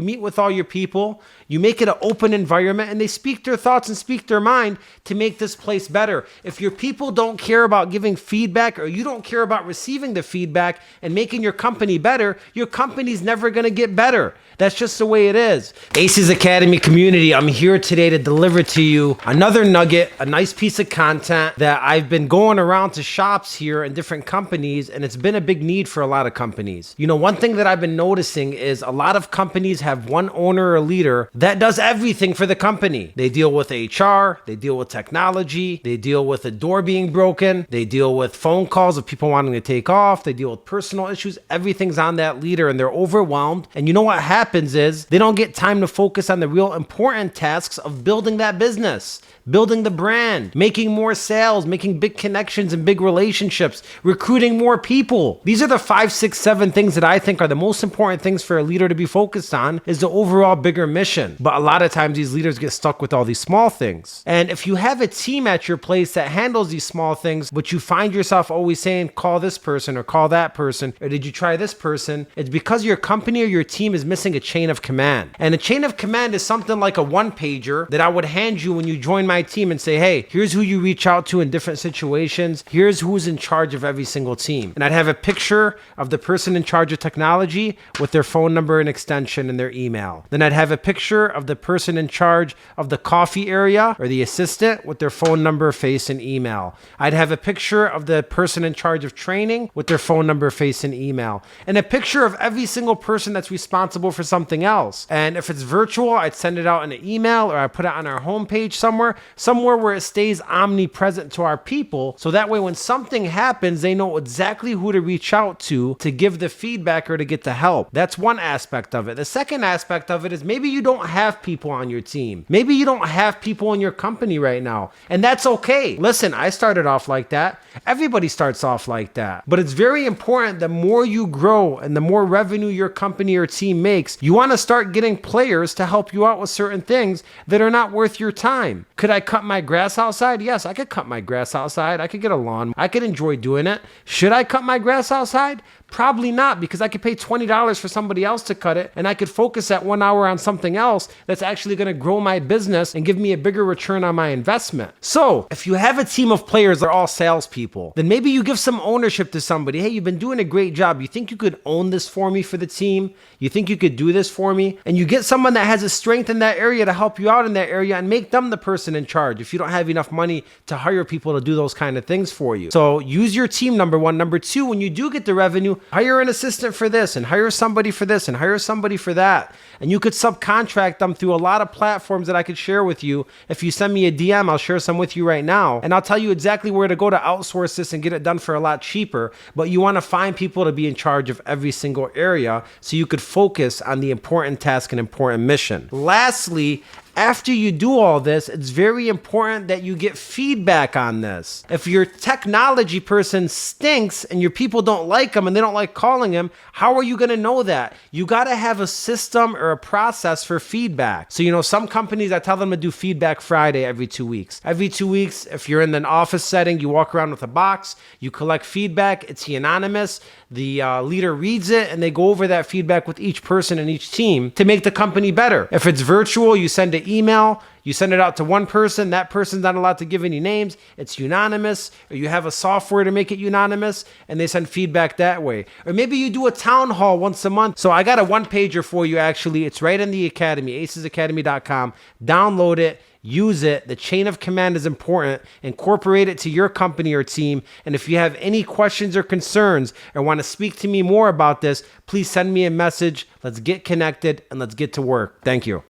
You meet with all your people, you make it an open environment, and they speak their thoughts and speak their mind to make this place better. If your people don't care about giving feedback, or you don't care about receiving the feedback and making your company better, your company's never gonna get better. That's just the way it is. Acez Academy community, I'm here today to deliver to you another nugget, a nice piece of content that I've been going around to shops here in different companies, and it's been a big need for a lot of companies. You know, one thing that I've been noticing is a lot of companies have one owner or leader that does everything for the company. They deal with HR, they deal with technology, they deal with a door being broken, they deal with phone calls of people wanting to take off, they deal with personal issues. Everything's on that leader and they're overwhelmed. And you know what happens is they don't get time to focus on the real important tasks of building that business, building the brand, making more sales, making big connections and big relationships, recruiting more people. These are the 5, 6, 7 things that I think are the most important things for a leader to be focused on, is the overall bigger mission. But a lot of times these leaders get stuck with all these small things. And if you have a team at your place that handles these small things, but you find yourself always saying, call this person or call that person, or did you try this person? It's because your company or your team is missing a chain of command. And a chain of command is something like a one-pager that I would hand you when you join my team and say, hey, here's who you reach out to in different situations. Here's who's in charge of every single team. And I'd have a picture of the person in charge of technology with their phone number and extension and their email. Then I'd have a picture of the person in charge of the coffee area or the assistant with their phone number, face, and email. I'd have a picture of the person in charge of training with their phone number, face, and email. And a picture of every single person that's responsible for something else. And if it's virtual, I'd send it out in an email, or I put it on our homepage somewhere where it stays omnipresent to our people. So that way when something happens, they know exactly who to reach out to give the feedback or to get the help. That's one aspect of it. The second aspect of it is maybe you don't have people on your team. Maybe you don't have people in your company right now. And that's okay. Listen, I started off like that. Everybody starts off like that. But it's very important, the more you grow and the more revenue your company or team makes, you want to start getting players to help you out with certain things that are not worth your time. Could I cut my grass outside? Yes, I could cut my grass outside. I could get a lawn. I could enjoy doing it. Should I cut my grass outside? Probably not, because I could pay $20 for somebody else to cut it, and I could focus that 1 hour on something else that's actually going to grow my business and give me a bigger return on my investment. So if you have a team of players that are all salespeople, then maybe you give some ownership to somebody. Hey, you've been doing a great job. You think you could own this for me for the team? You think you could do this for me? And you get someone that has a strength in that area to help you out in that area and make them the person in charge if you don't have enough money to hire people to do those kind of things for you. So use your team, number one. Number two, when you do get the revenue, hire an assistant for this and hire somebody for this and hire somebody for that. And you could subcontract them through a lot of platforms that I could share with you. If you send me a DM, I'll share some with you right now. And I'll tell you exactly where to go to outsource this and get it done for a lot cheaper. But you want to find people to be in charge of every single area so you could focus on the important task and important mission. Lastly, after you do all this, it's very important that you get feedback on this. If your technology person stinks and your people don't like them and they don't like calling him, how are you going to know that? You got to have a system or a process for feedback. So, you know, some companies, I tell them to do feedback Friday every 2 weeks. Every 2 weeks, if you're in an office setting, you walk around with a box, you collect feedback, it's anonymous. The leader reads it and they go over that feedback with each person and each team to make the company better. If it's virtual, you send an email, you send it out to one person, that person's not allowed to give any names, it's unanimous, or you have a software to make it unanimous and they send feedback that way. Or maybe you do a town hall once a month. So I got a one-pager for you actually. It's right in the Academy, acezacademy.com. Download it. Use it. The chain of command is important. Incorporate it to your company or team. And if you have any questions or concerns or want to speak to me more about this, please send me a message. Let's get connected and let's get to work. Thank you.